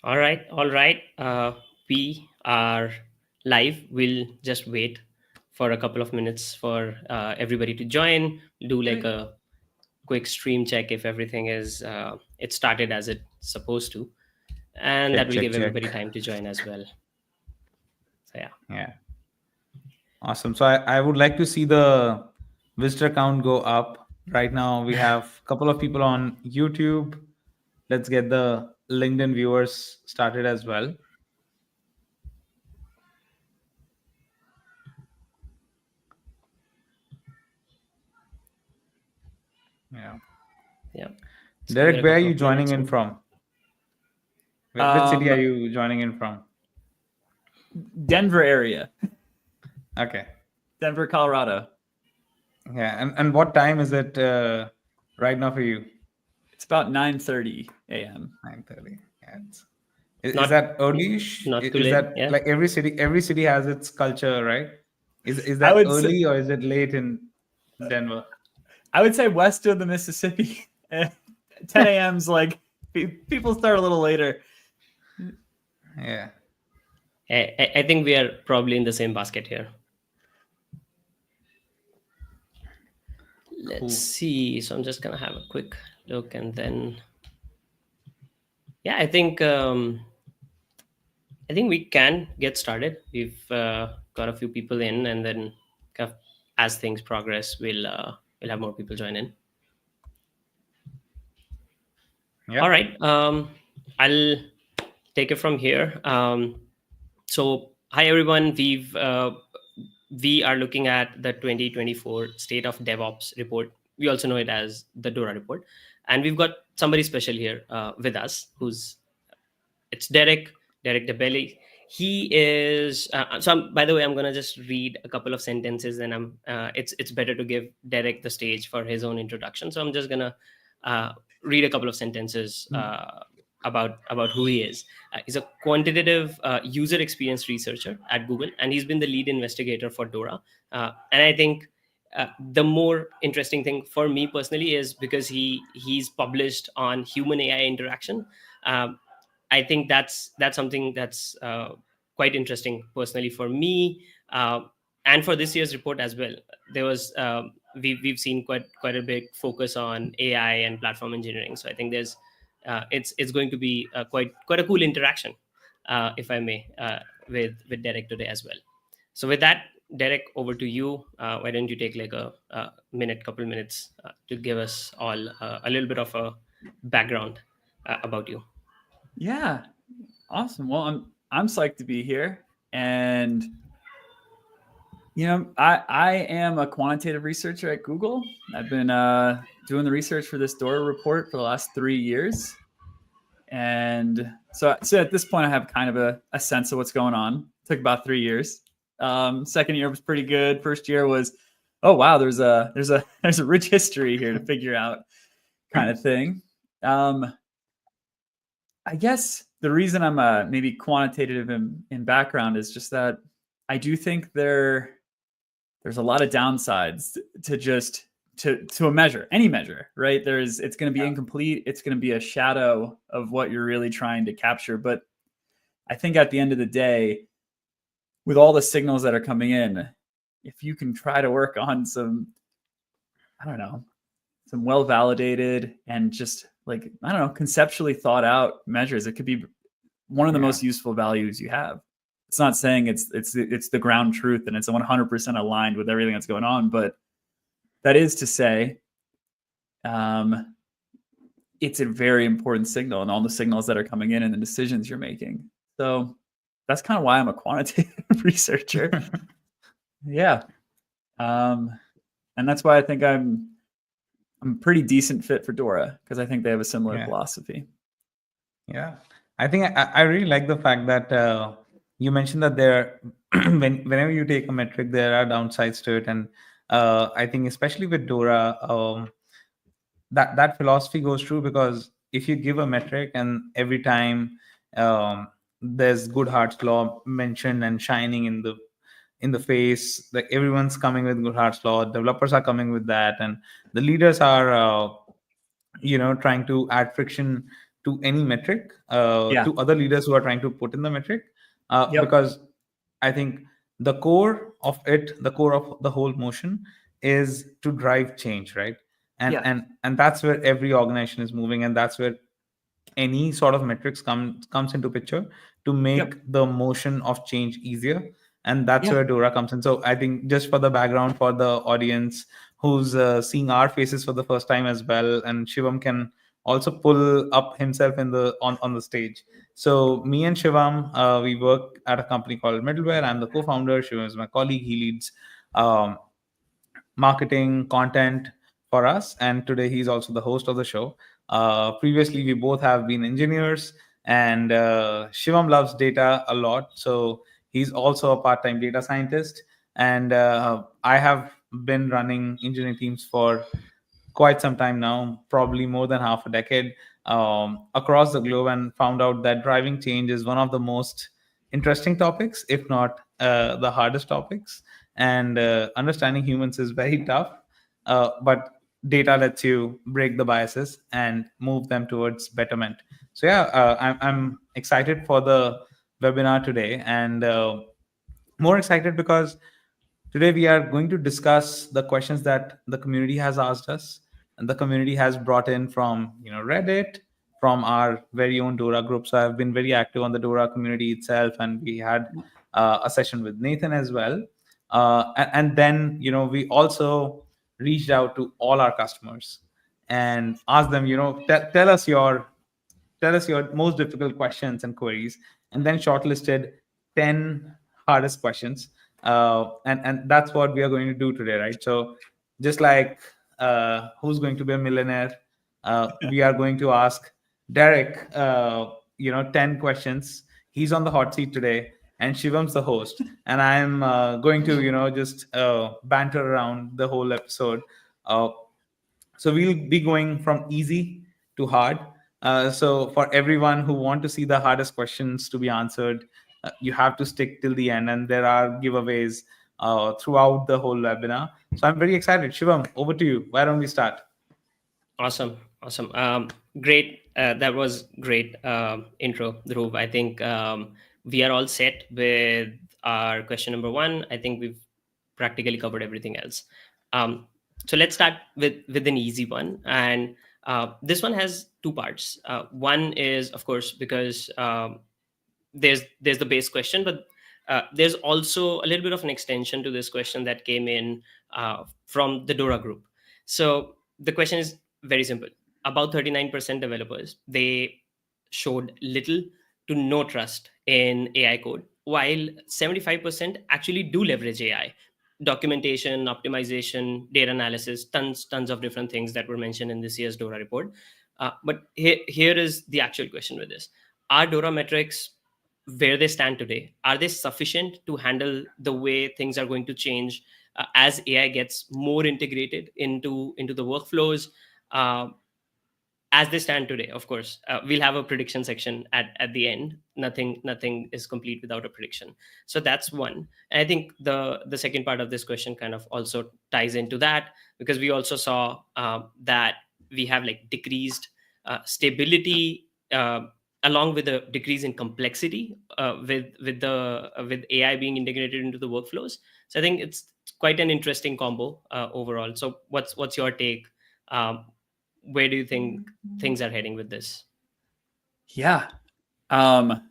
All right, all right. We are live. We'll just wait for a couple of minutes for everybody to join. Do like Great. a quick stream check if everything is it started as it's supposed to, and that Check, will check, give everybody check. time to join as well. So yeah, Yeah, awesome. So I would like to see the visitor count go up. Right now, we have a couple of people on YouTube. Let's get the LinkedIn viewers started as well. Yeah. yeah. Let's give it Derek, a where are couple you of joining minutes. in And from? Which city are Um, you joining in from? Denver area, Okay. Denver, Colorado. Yeah. And what time is it right now for you? It's about 9:30 a.m. 9:30. Yeah. Is not that early-ish? not too Is late. that Yeah. like every city has its culture, right? Is I that would say, early or is it late in Denver? I would say west of the Mississippi. 10 a.m.'s like people start a little later. Yeah. I think we are probably in the same basket here. Let's Cool. see. So I'm just gonna have a quick look, and then yeah, I think we can get started. We've got a few people in, and then kind of as things progress, we'll have more people join in. Yeah. All right. I'll take it from here. So hi everyone. We are looking at the 2024 State of DevOps report. We also know it as the DORA report, and we've got somebody special here with us who's it's Derek DeBellis. He is by the way, I'm gonna just read a couple of sentences, and it's better to give Derek the stage for his own introduction. So I'm just gonna uh, read a couple of sentences about who he is. He's a quantitative user experience researcher at Google, and he's been the lead investigator for DORA. And I think the more interesting thing for me personally is because he's published on human AI interaction. Um, I think that's something that's quite interesting personally for me, and for this year's report as well. There was we've seen quite a big focus on AI and platform engineering. So I think there's it's going to be quite a cool interaction, if I may, with Derek today as well. So with that, Derek, over to you. Why don't you take like a couple minutes to give us all a little bit of a background about you. Yeah, awesome. Well, I'm psyched to be here, and I am a quantitative researcher at Google. I've been doing the research for this DORA report for the last 3 years, and so at this point, I have kind of a sense of what's going on. It took about 3 years. Second year was pretty good. First year was, oh wow, there's a rich history here to figure out, kind of thing. I guess the reason I'm maybe quantitative in background is just that I do think there's a lot of downsides to just to a measure, any measure, right? It's going to be incomplete. It's going to be a shadow of what you're really trying to capture. But I think at the end of the day, with all the signals that are coming in, if you can try to work on some, I don't know, some well-validated and just like, I don't know, conceptually thought out measures, it could be one of the most useful values you have. It's not saying it's the ground truth and it's 100% aligned with everything that's going on, but that is to say, it's a very important signal in all the signals that are coming in and the decisions you're making. So that's kind of why I'm a quantitative researcher. Yeah. And that's why I think I'm a pretty decent fit for DORA, because I think they have a similar philosophy. Yeah. I think I really like the fact that you mentioned that whenever you take a metric, there are downsides to it. And I think especially with DORA, that philosophy goes true, because if you give a metric and every time there's Goodhart's law mentioned and shining in the face, like everyone's coming with Goodhart's law, developers are coming with that, and the leaders are trying to add friction to any metric, Yeah. to other leaders who are trying to put in the metric, Yep. because I think the core of the whole motion is to drive change, right? And Yeah. and that's where every organization is moving, and that's where any sort of metrics comes into picture to make Yep. the motion of change easier. And that's Yeah. where DORA comes in. So I think, just for the background for the audience who's seeing our faces for the first time as well, and Shivam can also pull up himself in the on the stage. So me and Shivam, we work at a company called Middleware. I'm the co-founder. Shivam is my colleague. He leads um, marketing content for us, and today he's also the host of the show. Previously, we both have been engineers, and Shivam loves data a lot, so he's also a part-time data scientist. And I have been running engineering teams for quite some time now, probably more than half a decade, across the globe, and found out that driving change is one of the most interesting topics, if not the hardest topics. And understanding humans is very tough, but data lets you break the biases and move them towards betterment. So yeah, I'm excited for the webinar today, and more excited because today we are going to discuss the questions that the community has asked us, and the community has brought in from Reddit, from our very own DORA group. So I've been very active on the DORA community itself, and we had a session with Nathan as well. And then we also reached out to all our customers and asked them, tell us your most difficult questions and queries, and then shortlisted 10 hardest questions. And that's what we are going to do today, right? So just like who's going to be a millionaire, we are going to ask Derek 10 questions. He's on the hot seat today, and Shivam's the host, and I'm going to just banter around the whole episode. So we'll be going from easy to hard. So for everyone who want to see the hardest questions to be answered, you have to stick till the end, and there are giveaways throughout the whole webinar. So I'm very excited. Shivam, over to you. Why don't we start? Awesome. Great. That was great intro, Dhruv. I think we are all set with our question number one. I think we've practically covered everything else. So let's start with an easy one. And this one has two parts. One is, of course, because there's the base question, but there's also a little bit of an extension to this question that came in from the DORA group. So the question is very simple. About 39% developers, they showed little to no trust in AI code, while 75% actually do leverage AI. Documentation, optimization, data analysis, tons of different things that were mentioned in this year's DORA report. But here is the actual question with this. Are DORA metrics, where they stand today, are they sufficient to handle the way things are going to change as AI gets more integrated into the workflows? As they stand today, of course, we'll have a prediction section at the end. Nothing is complete without a prediction. So that's one. And I think the second part of this question kind of also ties into that, because we also saw that we have like decreased stability along with a decrease in complexity with AI being integrated into the workflows. So I think it's quite an interesting combo overall. So what's your take? Where do you think things are heading with this? Yeah. I'm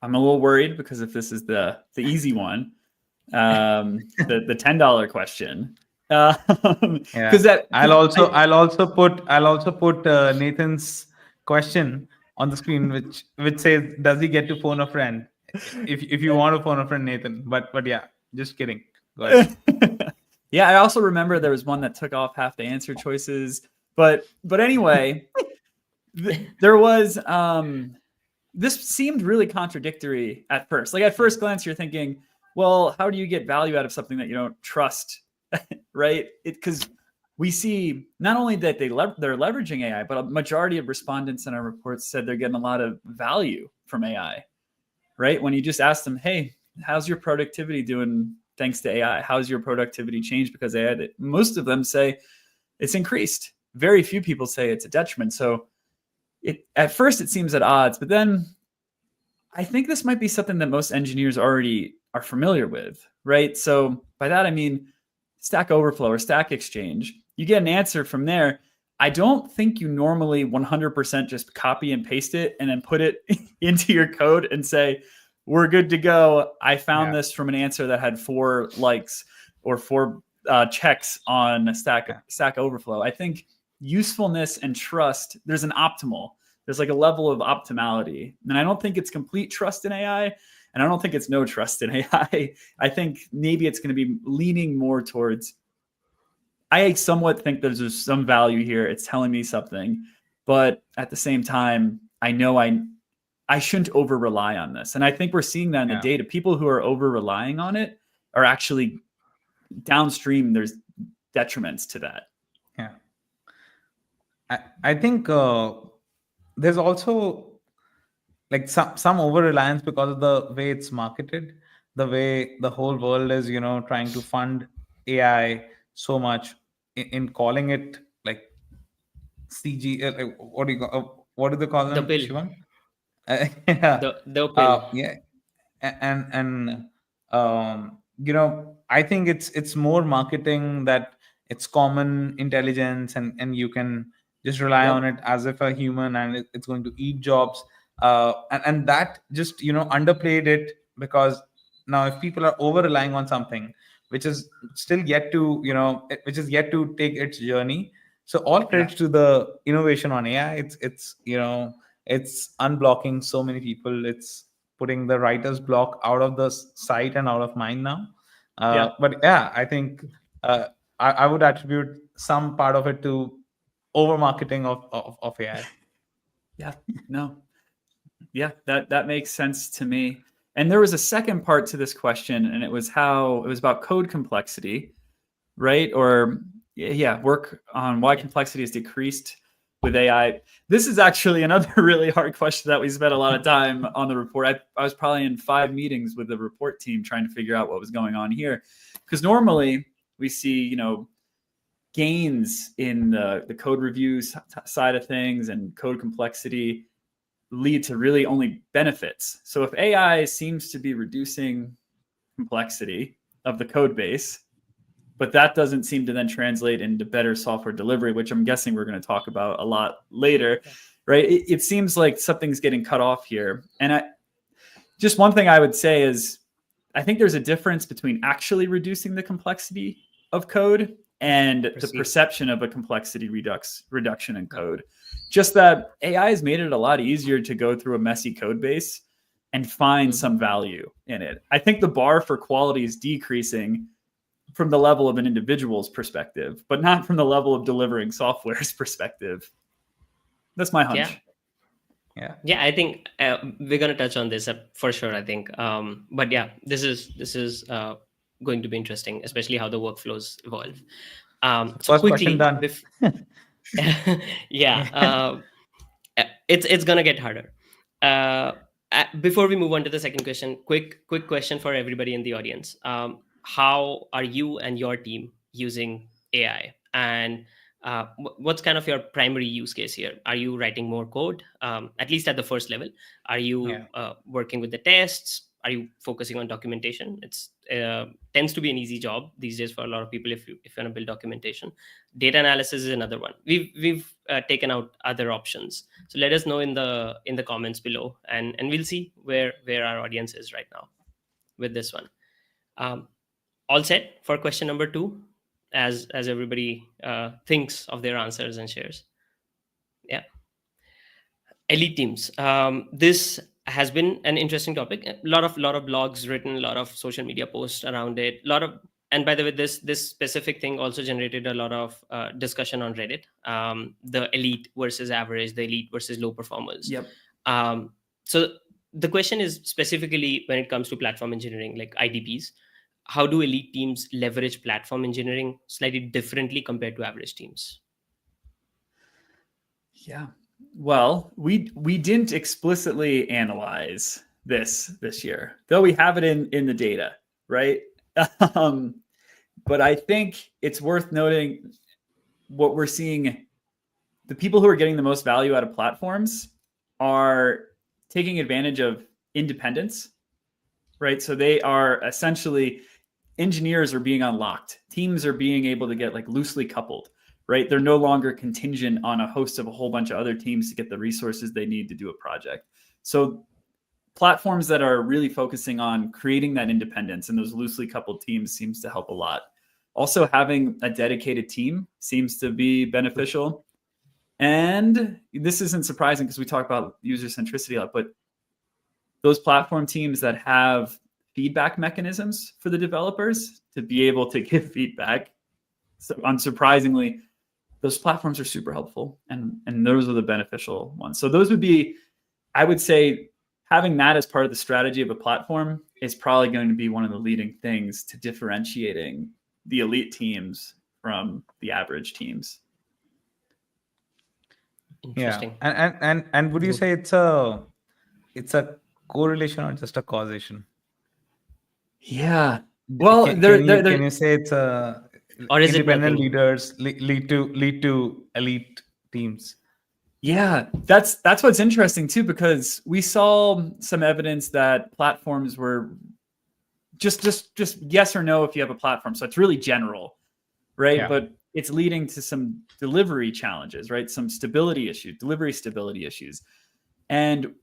a little worried because if this is the easy one, the $10 question. Because I'll also put Nathan's question on the screen, which says, does he get to phone a friend? If you want to phone a friend, Nathan. But yeah, just kidding. Go ahead. Yeah, I also remember there was one that took off half the answer choices. But anyway, there was this seemed really contradictory at first. Like at first glance, you're thinking, well, how do you get value out of something that you don't trust, right? Because we see not only that they're leveraging AI, but a majority of respondents in our reports said they're getting a lot of value from AI, right? When you just ask them, hey, how's your productivity doing thanks to AI? How's your productivity changed because AI? Most of them say it's increased. Very few people say it's a detriment. So at first it seems at odds, but then I think this might be something that most engineers already are familiar with, right? So by that, I mean Stack Overflow or Stack Exchange. You get an answer from there. I don't think you normally 100% just copy and paste it and then put it into your code and say, we're good to go. I found this from an answer that had 4 likes or 4 checks on Stack Overflow. I think usefulness and trust, there's an optimal. There's like a level of optimality. And I don't think it's complete trust in AI. And I don't think it's no trust in AI. I think maybe it's going to be leaning more towards, I somewhat think there's some value here. It's telling me something. But at the same time, I know I shouldn't over rely on this. And I think we're seeing that in the data. People who are over relying on it are actually downstream. There's detriments to that. Yeah. I think there's also like some over reliance because of the way it's marketed, the way the whole world is, trying to fund AI so much in calling it like CG. Like, what do they call them? The pill. Shivam? Yeah. The pill. Yeah. And I think it's more marketing that it's common intelligence and you can just rely on it as if a human and it's going to eat jobs. And that just underplayed it, because now if people are over relying on something which is still yet to which is yet to take its journey, so all credits to the innovation on AI. It's unblocking so many people. It's putting the writer's block out of the site and out of mind now. But yeah, I think I would attribute some part of it to over marketing of AI. That makes sense to me. And there was a second part to this question, and it was about code complexity, right? Or work on why complexity is decreased with AI. This is actually another really hard question that we spent a lot of time on the report. I was probably in 5 meetings with the report team trying to figure out what was going on here, because normally we see gains in the code reviews side of things, and code complexity lead to really only benefits. So if AI seems to be reducing complexity of the code base, but that doesn't seem to then translate into better software delivery, which I'm guessing we're going to talk about a lot later, right? It seems like something's getting cut off here. And just one thing I would say is, I think there's a difference between actually reducing the complexity of code and the perception of a complexity reduction in code. Just that AI has made it a lot easier to go through a messy code base and find some value in it. I think the bar for quality is decreasing from the level of an individual's perspective, but not from the level of delivering software's perspective. That's my hunch. Yeah, I think we're going to touch on this for sure, I think. But yeah, this is going to be interesting, especially how the workflows evolve. So first quickly, question done. It's going to get harder. Before we move on to the second question, quick question for everybody in the audience. How are you and your team using AI? And what's kind of your primary use case here? Are you writing more code, at least at the first level? Are you working with the tests? Are you focusing on documentation? It's tends to be an easy job these days for a lot of people if you want to build documentation. Data analysis is another one. We've taken out other options. So let us know in the comments below, and we'll see where our audience is right now with this one. All set for question number 2, as everybody thinks of their answers and shares. Yeah. Elite teams. This has been an interesting topic. A lot of blogs written, a lot of social media posts around it. And by the way, this specific thing also generated a lot of discussion on Reddit. The elite versus average, the elite versus low performers. Yep. So the question is specifically when it comes to platform engineering, like IDPs, how do elite teams leverage platform engineering slightly differently compared to average teams? Yeah. Well, we didn't explicitly analyze this year, though we have it in the data, right? But I think it's worth noting what we're seeing the people who are getting the most value out of platforms are taking advantage of independence, right? So they are essentially, engineers are being unlocked. Teams are being able to get like loosely coupled, right? They're no longer contingent on a host of a whole bunch of other teams to get the resources they need to do a project. So platforms that are really focusing on creating that independence and those loosely coupled teams seems to help a lot. Also, having a dedicated team seems to be beneficial. And this isn't surprising because we talk about user centricity a lot, but those platform teams that have feedback mechanisms for the developers to be able to give feedback, so unsurprisingly, those platforms are super helpful, and those are the beneficial ones. So those would be, I would say, having that as part of the strategy of a platform is probably going to be one of the leading things to differentiating the elite teams from the average teams. Interesting. And would you say it's a correlation or just a causation? Yeah. Well, can you say it's a Or is it independent nothing? leaders lead to elite teams? Yeah, that's what's interesting too, because we saw some evidence that platforms were just yes or no if you have a platform. So it's really general, right? Yeah. But it's leading to some delivery challenges, right? Some stability issues, delivery stability issues. And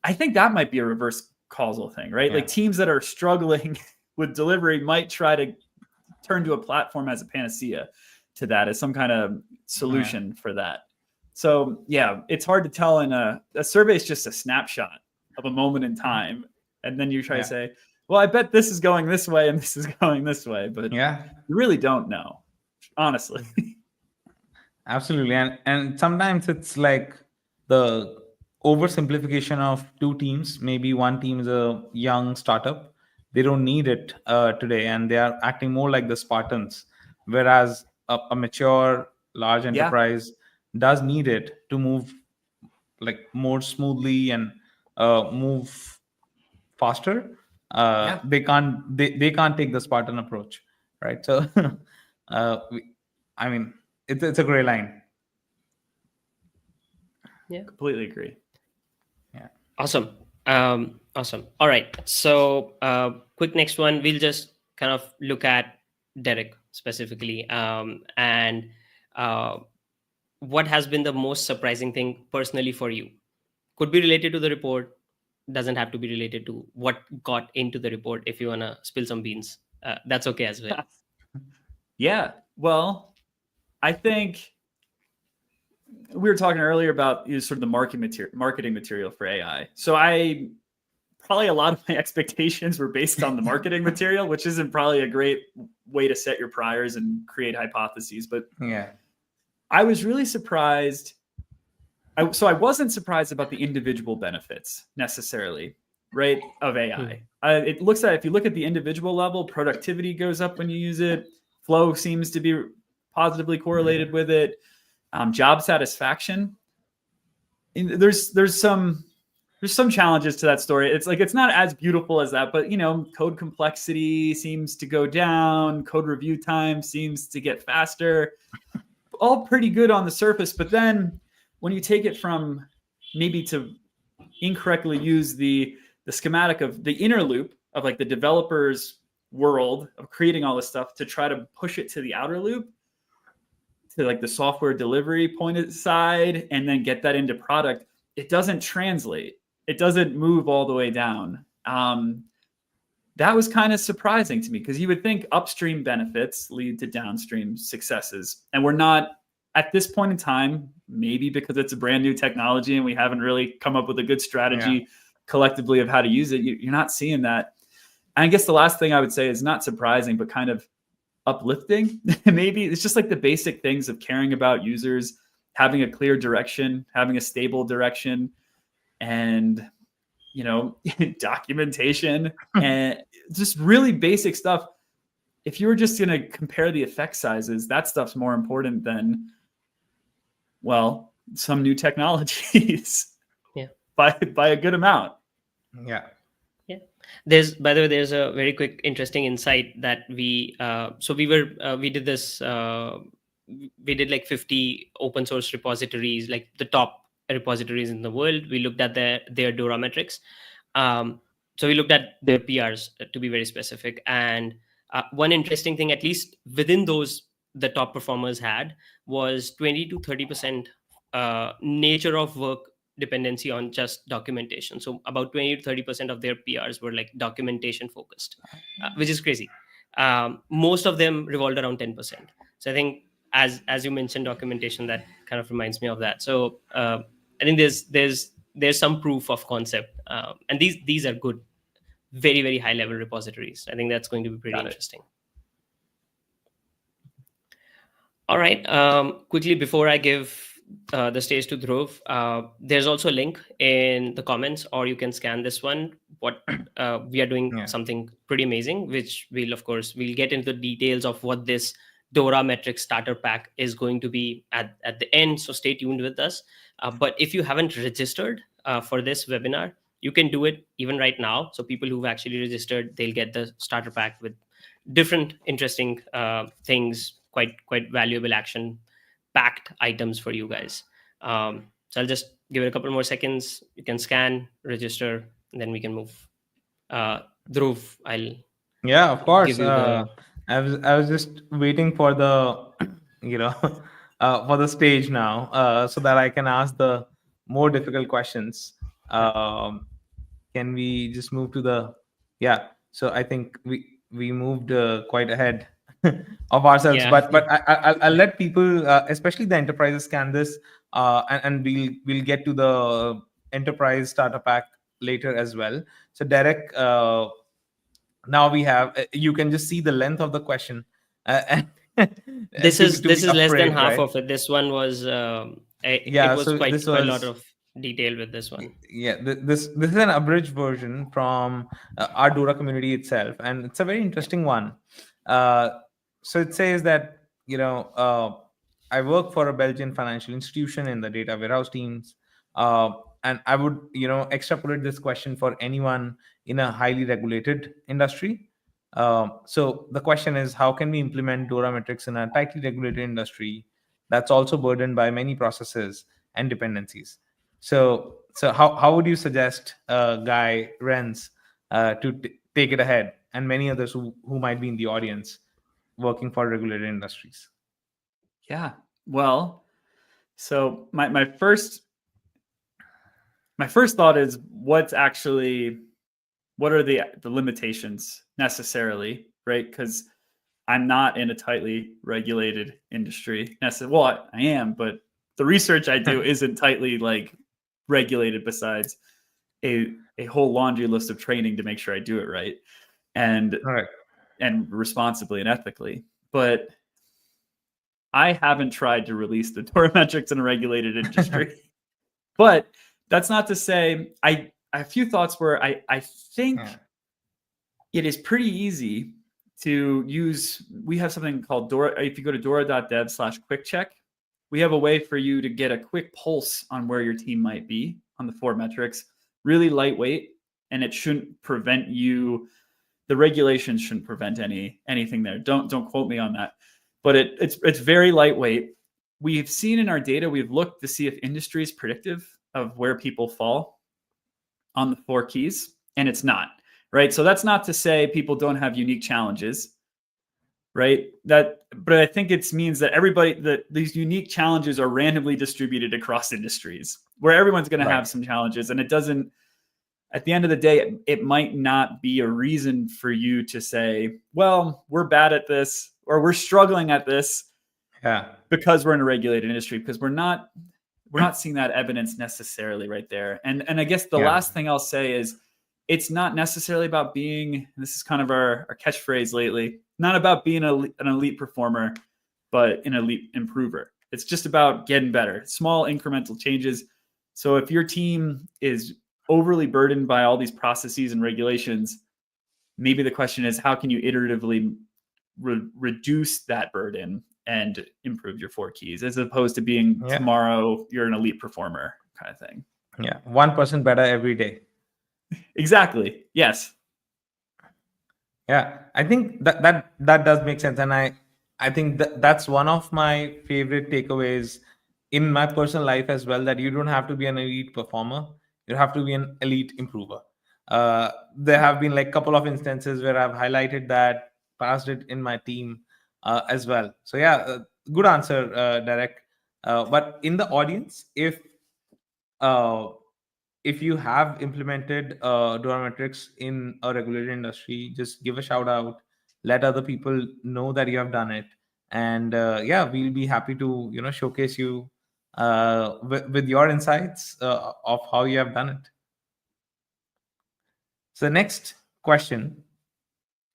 I think that might be a reverse causal thing, right? Yeah. Like teams that are struggling with delivery might try to turn to a platform as a panacea to that, as some kind of solution for that. So yeah, it's hard to tell in a survey is just a snapshot of a moment in time. And then you try to say, well, I bet this is going this way and this is going this way, but you really don't know, honestly. Absolutely. And sometimes it's like the oversimplification of two teams. Maybe one team is a young startup. They don't need it today, and they are acting more like the Spartans, whereas a mature, large enterprise does need it to move like more smoothly and move faster. They can't take the Spartan approach, right? So I mean, it's a gray line. Yeah, completely agree. Yeah, awesome. Awesome. All right, so quick next one, we'll just kind of look at Derek specifically, and what has been the most surprising thing personally for you? Could be related to the report, doesn't have to be related to what got into the report. If you want to spill some beans, that's okay as well. Yeah, well, I think we were talking earlier about sort of the marketing material for AI. So probably a lot of my expectations were based on the marketing material, which isn't probably a great way to set your priors and create hypotheses. But yeah, I was really surprised. So I wasn't surprised about the individual benefits necessarily, right, of AI. It looks like if you look at the individual level, productivity goes up when you use it. Flow seems to be positively correlated with it. Job satisfaction. There's some challenges to that story. It's like it's not as beautiful as that, but code complexity seems to go down. Code review time seems to get faster. All pretty good on the surface, but then when you take it from maybe to incorrectly use the schematic of the inner loop of like the developer's world of creating all this stuff to try to push it to the outer loop, to like the software delivery point side, and then get that into product, it doesn't translate. It doesn't move all the way down. That was kind of surprising to me because you would think upstream benefits lead to downstream successes. And we're not at this point in time, maybe because it's a brand new technology and we haven't really come up with a good strategy collectively of how to use it. You're not seeing that. And I guess the last thing I would say is not surprising, but kind of uplifting. Maybe it's just like the basic things of caring about users, having a clear direction, having a stable direction, and documentation and just really basic stuff. If you were just going to compare the effect sizes, that stuff's more important than, well, some new technologies. by a good amount. Yeah. By the way, there's a very quick interesting insight that we did this we did like 50 open source repositories, like the top repositories in the world. We looked at their DORA metrics. So we looked at their PRs, to be very specific. And one interesting thing, at least within those, the top performers had, was 20 to 30% nature of work dependency on just documentation. So about 20 to 30% of their PRs were like documentation focused, which is crazy. Most of them revolved around 10%. So I think, as you mentioned, documentation, that kind of reminds me of that. So I think there's some proof of concept, and these are good, very, very high level repositories. I think that's going to be pretty interesting. All right. Quickly, before I give the stage to Dhruv, there's also a link in the comments, or you can scan this one. What we are doing something pretty amazing, which we'll get into the details of what this DORA metrics starter pack is going to be at the end. So stay tuned with us. But if you haven't registered for this webinar, you can do it even right now. So people who've actually registered, they'll get the starter pack with different interesting things, quite valuable action packed items for you guys. So I'll just give it a couple more seconds. You can scan, register, and then we can move. Dhruv, of course. give you the... I was just waiting for the for the stage now, so that I can ask the more difficult questions. Can we just move to the... So I think we moved quite ahead of ourselves, but I'll let people, especially the enterprises, scan this, and we'll get to the enterprise starter pack later as well. So Derek, now we have, you can just see the length of the question. This is less than half of it. This one was it was so quite a lot of detail with this one. This is an abridged version from our DORA community itself, and it's a very interesting one. So it says that, I work for a Belgian financial institution in the data warehouse teams, and I would extrapolate this question for anyone in a highly regulated industry. So the question is, how can we implement DORA metrics in a tightly regulated industry that's also burdened by many processes and dependencies? So how would you suggest Guy, Renz, to take it ahead, and many others who might be in the audience working for regulated industries? Yeah, well, so my first thought is, what are the limitations necessarily, right? Because I'm not in a tightly regulated industry. Well, I am, but the research I do isn't tightly regulated, besides a whole laundry list of training to make sure I do it right and responsibly and ethically. But I haven't tried to release the DORA metrics in a regulated industry. But that's not to say, I have a few thoughts where I think it is pretty easy to use. We have something called DORA. If you go to dora.dev/quickcheck, we have a way for you to get a quick pulse on where your team might be on the 4 metrics. Really lightweight, and it shouldn't prevent you. The regulations shouldn't prevent anything there. Don't quote me on that. But it's very lightweight. We've seen in our data, we've looked to see if industry is predictive of where people fall on the 4 keys, and it's not, right? So that's not to say people don't have unique challenges, right? But I think it means that these unique challenges are randomly distributed across industries, where everyone's going to have some challenges, and it doesn't. At the end of the day, it might not be a reason for you to say, well, we're bad at this, or we're struggling at this because we're in a regulated industry, because we're not seeing that evidence necessarily right there. And I guess the last thing I'll say is, it's not necessarily about being, and this is kind of our catchphrase lately, not about being an elite performer, but an elite improver. It's just about getting better, small incremental changes. So if your team is overly burdened by all these processes and regulations, maybe the question is, how can you iteratively reduce that burden and improve your 4 keys, as opposed to being tomorrow you're an elite performer kind of thing. 1% better every day. Exactly. Yes. I think that does make sense, and I I think that's one of my favorite takeaways in my personal life as well, that you don't have to be an elite performer, you have to be an elite improver. There have been like a couple of instances where I've highlighted that, passed it in my team as well. So yeah, good answer, Derek. But in the audience, uh, if you have implemented DORA metrics in a regulated industry, just give a shout out, let other people know that you have done it, and yeah, we'll be happy to showcase you with your insights of how you have done it. So the next question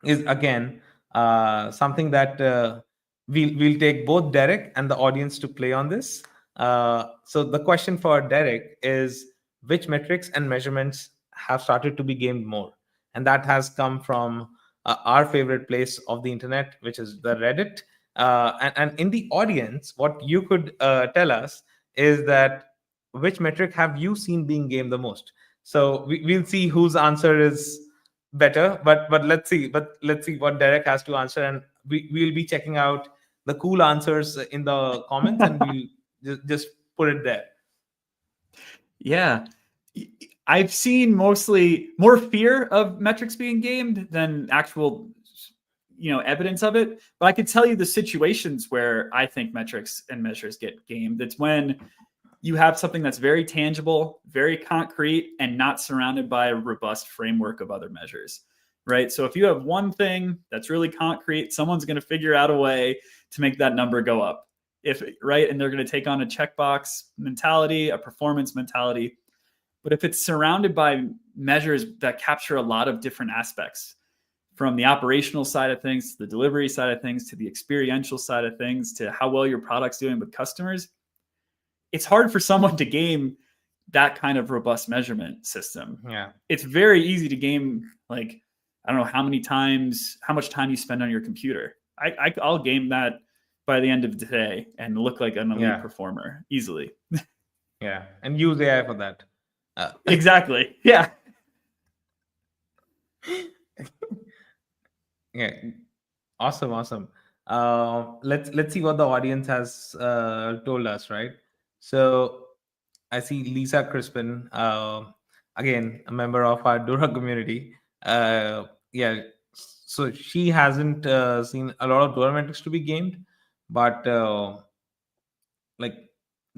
is again something that we'll take both Derek and the audience to play on this. So the question for Derek is, which metrics and measurements have started to be gamed more? And that has come from our favorite place of the internet, which is the Reddit. And in the audience, what you could tell us is that which metric have you seen being gamed the most? So we'll see whose answer is better, but let's see what Derek has to answer, and we'll be checking out the cool answers in the comments, and we'll just put it there. Yeah, I've seen mostly more fear of metrics being gamed than actual evidence of it, but I could tell you the situations where I think metrics and measures get gamed. It's when you have something that's very tangible, very concrete, and not surrounded by a robust framework of other measures, right? So if you have one thing that's really concrete, someone's going to figure out a way to make that number go up, right? And they're going to take on a checkbox mentality, a performance mentality. But if it's surrounded by measures that capture a lot of different aspects, from the operational side of things to the delivery side of things to the experiential side of things to how well your product's doing with customers, it's hard for someone to game that kind of robust measurement system. Yeah, it's very easy to game, like, I don't know how much time you spend on your computer. I'll game that by the end of the day and look like an elite performer easily. Yeah, and use AI for that. Exactly. Yeah. Yeah, awesome. Let's see what the audience has told us, right? So I see Lisa Crispin, again a member of our DORA community. Yeah, so she hasn't seen a lot of DORA metrics to be gamed, but like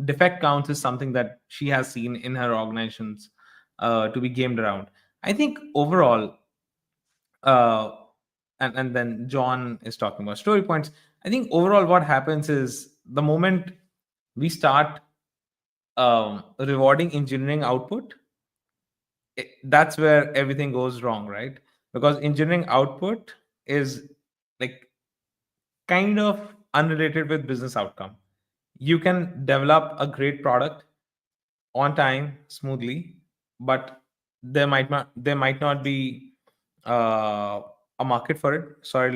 defect counts is something that she has seen in her organizations to be gamed around. I think overall, and then John is talking about story points. I think overall what happens is the moment we start rewarding engineering output, that's where everything goes wrong, right? Because engineering output is like kind of unrelated with business outcome. You can develop a great product on time smoothly, but there might not be a market for it. Sorry,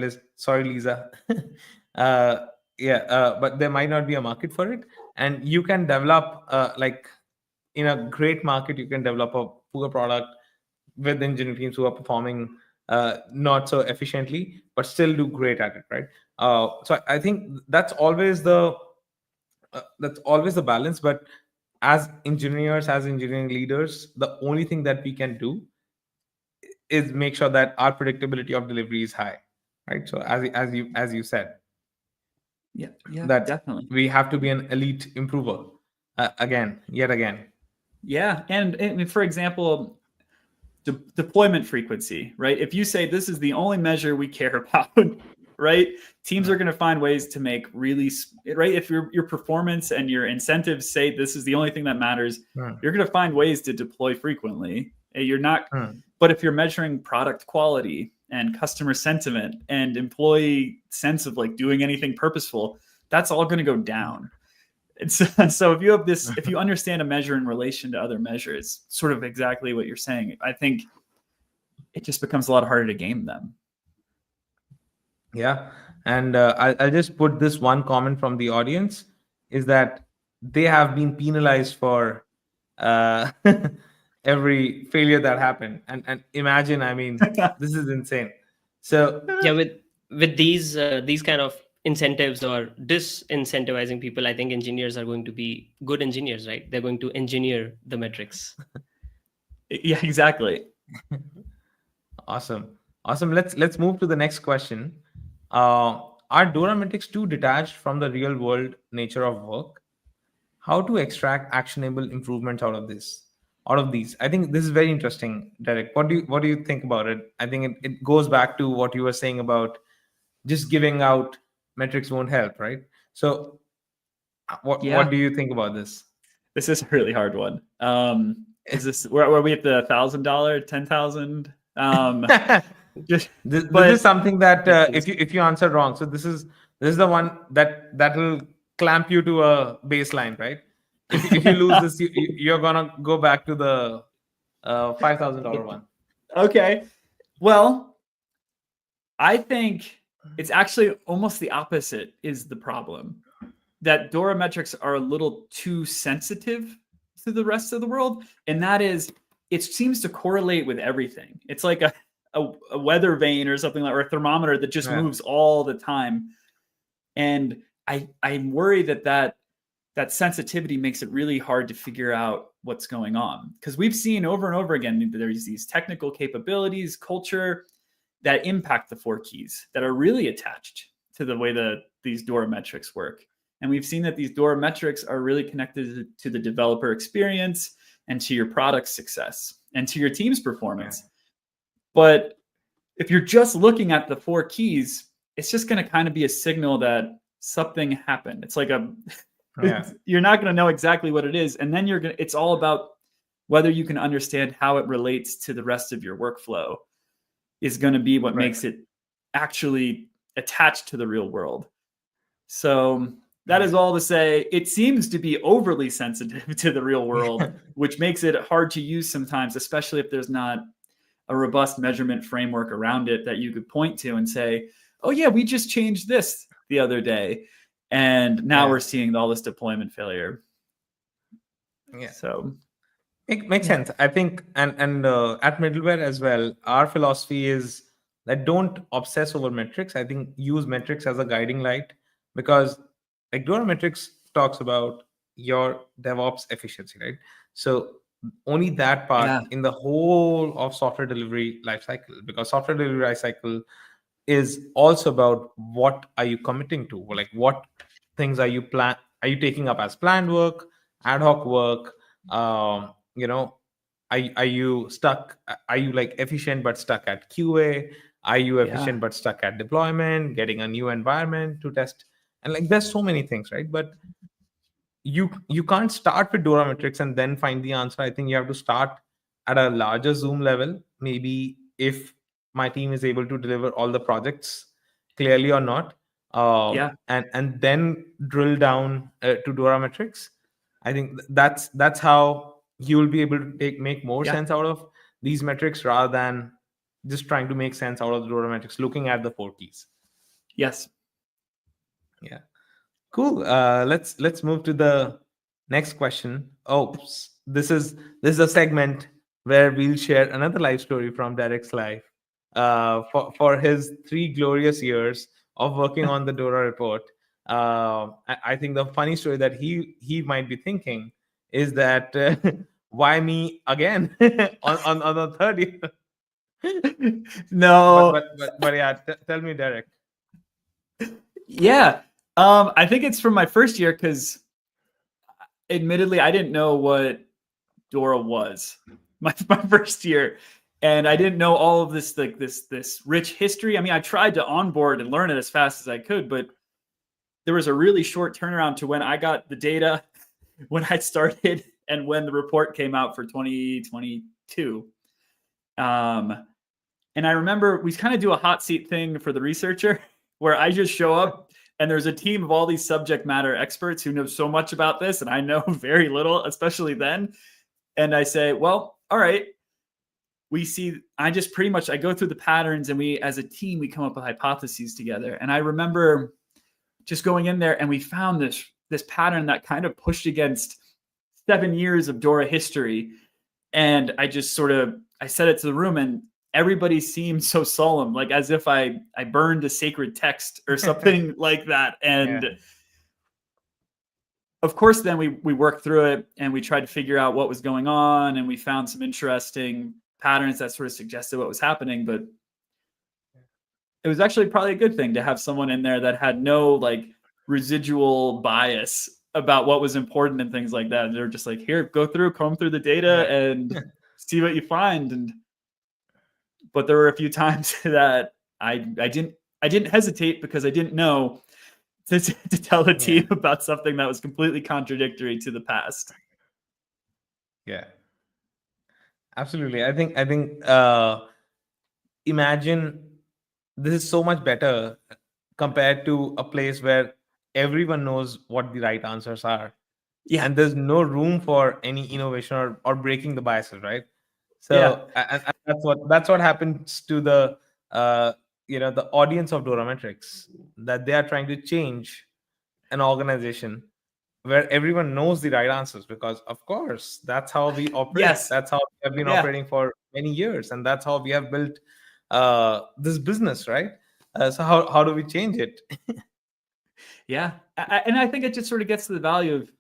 Lisa. But there might not be a market for it, and you can develop like in a great market, you can develop a poor product with engineering teams who are performing not so efficiently, but still do great at it, right? So I think that's always the balance. But as engineers, as engineering leaders, the only thing that we can do is make sure that our predictability of delivery is high, right? So as you said, yeah, that definitely we have to be an elite improver yet again. Yeah, and for example, deployment frequency, right? If you say this is the only measure we care about, right? Teams are going to find ways to make really, right? If your performance and your incentives say this is the only thing that matters, you're going to find ways to deploy frequently. You're not, but if you're measuring product quality and customer sentiment and employee sense of like doing anything purposeful, that's all going to go down. And so if you have this, if you understand a measure in relation to other measures, sort of exactly what you're saying, I think it just becomes a lot harder to game them. Yeah. And I'll just put this one comment from the audience is that they have been penalized for every failure that happened. And imagine, I mean, this is insane. So yeah, with these kind of incentives or disincentivizing people, I think engineers are going to be good engineers, right? They're going to engineer the metrics. Yeah, exactly. Awesome. Let's move to the next question. Are DORA metrics too detached from the real world nature of work? How to extract actionable improvements out of this? Out of these, I think this is very interesting, Derek. What do you think about it? I think it goes back to what you were saying about just giving out metrics won't help, right? So, what do you think about this? This is a really hard one. Is this where we at the $1,000, $10,000? This is something that if you answer wrong, so this is the one that will clamp you to a baseline, right? If you lose this, you're gonna go back to the $5,000 one. Okay. Well, I think it's actually almost the opposite is the problem. That DORA metrics are a little too sensitive to the rest of the world. And that is, it seems to correlate with everything. It's like a weather vane or something like, or a thermometer that just moves all the time. And I'm worried that sensitivity makes it really hard to figure out what's going on. Because we've seen over and over again, there's these technical capabilities, culture that impact the 4 keys that are really attached to the way that these DORA metrics work. And we've seen that these DORA metrics are really connected to the developer experience and to your product success and to your team's performance. But if you're just looking at the 4 keys, it's just going to kind of be a signal that something happened. It's like you're not going to know exactly what it is. And then it's all about whether you can understand how it relates to the rest of your workflow is going to be what makes it actually attached to the real world. So that is all to say, it seems to be overly sensitive to the real world, which makes it hard to use sometimes, especially if there's not a robust measurement framework around it that you could point to and say, oh yeah, we just changed this the other day. And now we're seeing all this deployment failure. Yeah. So it makes sense. I think, and at middleware as well, our philosophy is that don't obsess over metrics. I think use metrics as a guiding light, because like DORA metrics talks about your DevOps efficiency, right? So only that part in the whole of software delivery lifecycle, because software delivery lifecycle is also about what are you committing to, like what things are you taking up as planned work, ad hoc work, are you stuck, are you like efficient but stuck at QA, are you efficient but stuck at deployment, getting a new environment to test, and like there's so many things, right? But you can't start with DORA metrics and then find the answer. I think you have to start at a larger zoom level. Maybe if my team is able to deliver all the projects clearly or not, and then drill down to DORA metrics. I think that's how you will be able to make more sense out of these metrics, rather than just trying to make sense out of the DORA metrics looking at the 4 keys. Yes. Yeah. Cool. Let's move to the next question. Oh, this is a segment where we'll share another life story from Derek's life for his 3 glorious years of working on the DORA report. I think the funny story that he might be thinking is that why me again on the 3rd year? No. But yeah, tell me, Derek. Yeah. I think it's from my first year, because admittedly, I didn't know what DORA was my first year. And I didn't know all of this, like this rich history. I mean, I tried to onboard and learn it as fast as I could, but there was a really short turnaround to when I got the data, when I started, and when the report came out for 2022. And I remember we kind of do a hot seat thing for the researcher where I just show up and there's a team of all these subject matter experts who know so much about this, and I know very little, especially then. And I say, well, all right, I go through the patterns, and we, as a team, we come up with hypotheses together. And I remember just going in there and we found this pattern that kind of pushed against 7 years of DORA history. And I just I said it to the room, and everybody seemed so solemn, like as if I burned a sacred text or something like that. And of course, then we worked through it and we tried to figure out what was going on, and we found some interesting patterns that sort of suggested what was happening. But it was actually probably a good thing to have someone in there that had no like residual bias about what was important and things like that. They're just like, here, go through, comb through the data and see what you find. But there were a few times that I didn't hesitate because I didn't know to tell the team about something that was completely contradictory to the past. Yeah, absolutely. I think imagine this is so much better compared to a place where everyone knows what the right answers are. Yeah. And there's no room for any innovation or breaking the biases, right? So and that's what happens to the the audience of DORA metrics, that they are trying to change an organization where everyone knows the right answers, because of course that's how we operate. Yes. That's how we have been operating for many years, and that's how we have built this business, right? So how do we change it? Yeah. And I think it just sort of gets to the value of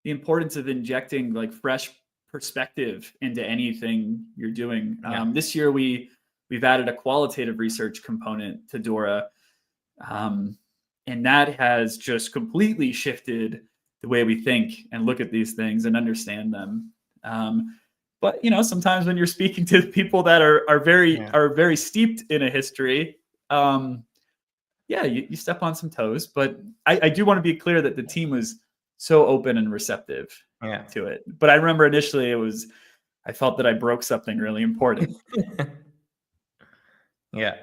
the importance of injecting like fresh perspective into anything you're doing. This year we've added a qualitative research component to DORA, and that has just completely shifted the way we think and look at these things and understand them. But sometimes when you're speaking to people that are very steeped in a history, you step on some toes. But I do want to be clear that the team was so open and receptive to it. But I remember initially I felt that I broke something really important. Yeah.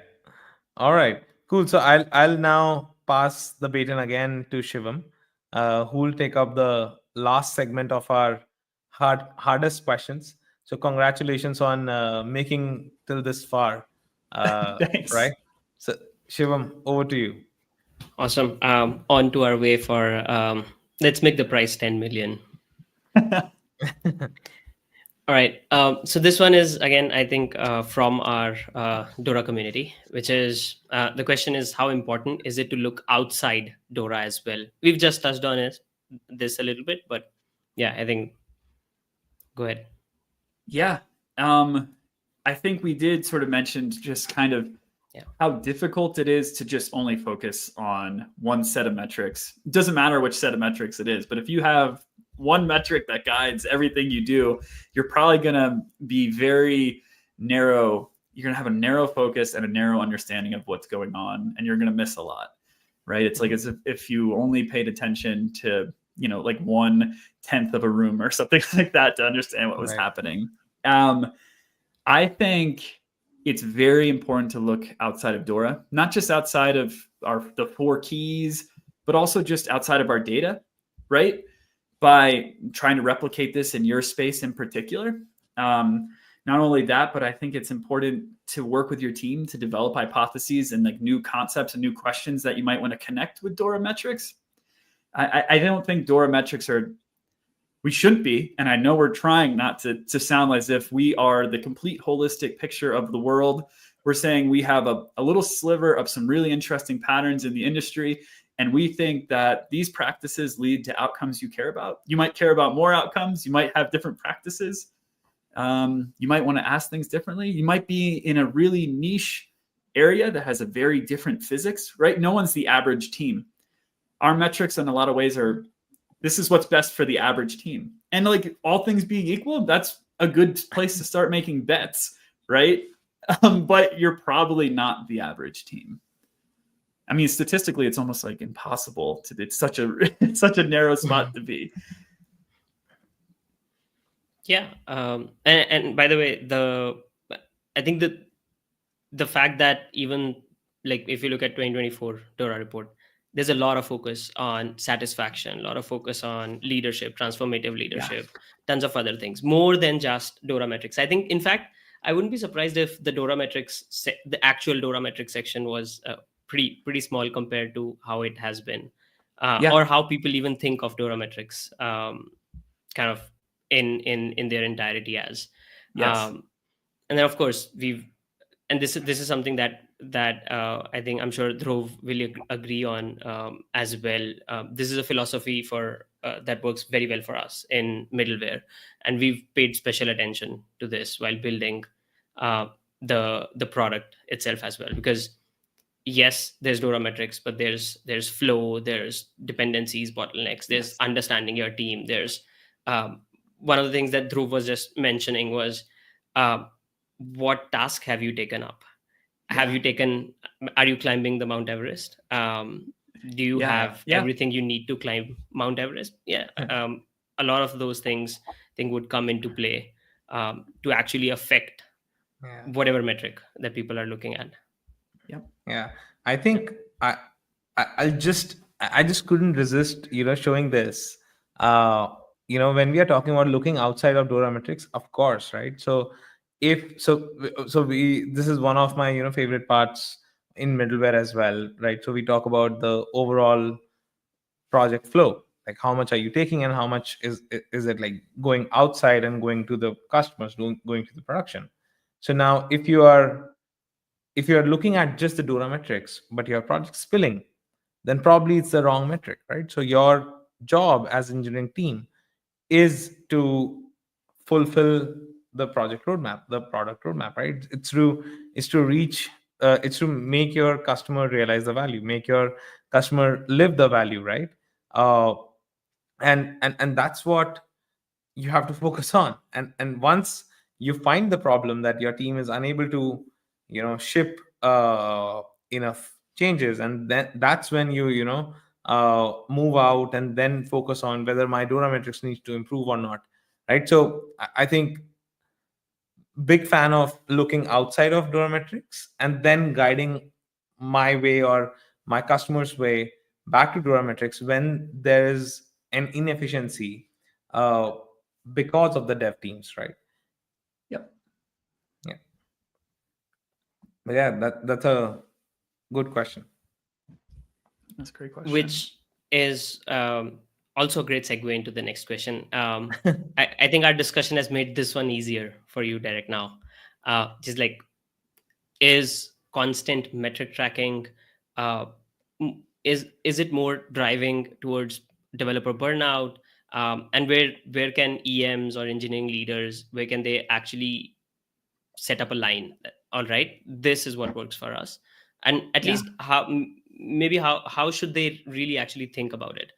All right. Cool. So I'll now pass the baton again to Shivam, who will take up the last segment of our hardest questions. So congratulations on making till this far. Thanks. Right. So Shivam, over to you. Awesome. On to our way for let's make the price 10 million. All right. So this one is, again, I think from our DORA community, which is the question is, how important is it to look outside DORA as well? We've just touched on this a little bit, but yeah, I think, go ahead. Yeah. I think we did sort of mention just kind of how difficult it is to just only focus on one set of metrics. It doesn't matter which set of metrics it is, but if you have one metric that guides everything you do, you're probably going to be very narrow. You're going to have a narrow focus and a narrow understanding of what's going on, and you're going to miss a lot, right? It's like as if you only paid attention to, like 1/10 of a room or something like that to understand what was happening. I think it's very important to look outside of DORA, not just outside of the 4 keys, but also just outside of our data, right? By trying to replicate this in your space in particular. Not only that, but I think it's important to work with your team to develop hypotheses and like new concepts and new questions that you might want to connect with DORA metrics. I don't think DORA metrics we shouldn't be, and I know we're trying not to sound as if we are the complete holistic picture of the world. We're saying we have a little sliver of some really interesting patterns in the industry, and we think that these practices lead to outcomes you care about. You might care about more outcomes. You might have different practices. You might want to ask things differently. You might be in a really niche area that has a very different physics, right? No one's the average team. Our metrics in a lot of ways this is what's best for the average team. And like all things being equal, that's a good place to start making bets, right? But you're probably not the average team. I mean, statistically, it's almost like impossible it's such a narrow spot to be. Yeah. And by the way, I think that the fact that even like if you look at 2024 DORA report, there's a lot of focus on satisfaction, a lot of focus on leadership, transformative leadership, tons of other things, more than just DORA metrics. I think, in fact, I wouldn't be surprised if the DORA metrics, the actual DORA metrics section was pretty small compared to how it has been, or how people even think of DORA metrics, kind of in their entirety as. And then, of course, we've and this is something that I think, I'm sure Dhruv will agree on as well. This is a philosophy for that works very well for us in middleware, and we've paid special attention to this while building the product itself as well. Because yes, there's DORA metrics, but there's flow, there's dependencies, bottlenecks, there's Yes. understanding your team. There's one of the things that Dhruv was just mentioning was what task have you taken up? Have Yeah. you taken? Are you climbing the Mount Everest? Do you have everything you need to climb Mount Everest? Yeah. A lot of those things I think would come into play to actually affect whatever metric that people are looking at. Yeah, I think I just couldn't resist, showing this. When we are talking about looking outside of DORA metrics, of course, right? So this is one of my favorite parts in middleware as well, right? So we talk about the overall project flow, like how much are you taking and how much is it like going outside and going to the customers, going to the production. So now if you are looking at just the DORA metrics, but your project's spilling, then probably it's the wrong metric, right? So your job as engineering team is to fulfill the project roadmap, the product roadmap, right? It's to reach, it's to make your customer realize the value, make your customer live the value, right? And that's what you have to focus on. And once you find the problem that your team is unable to ship enough changes, and then that's when you move out and then focus on whether my DORA metrics needs to improve or not, right? So I think big fan of looking outside of DORA metrics and then guiding my way or my customer's way back to DORA metrics when there is an inefficiency because of the dev teams, right? Yep. Yeah. But yeah, that's a good question. That's a great question. Which is also a great segue into the next question. I think our discussion has made this one easier for you, Derek, now. Just like, is constant metric tracking, is it more driving towards developer burnout? And where can EMs or engineering leaders, where can they actually set up a line that, all right, this is what works for us? And at least how should they really actually think about it?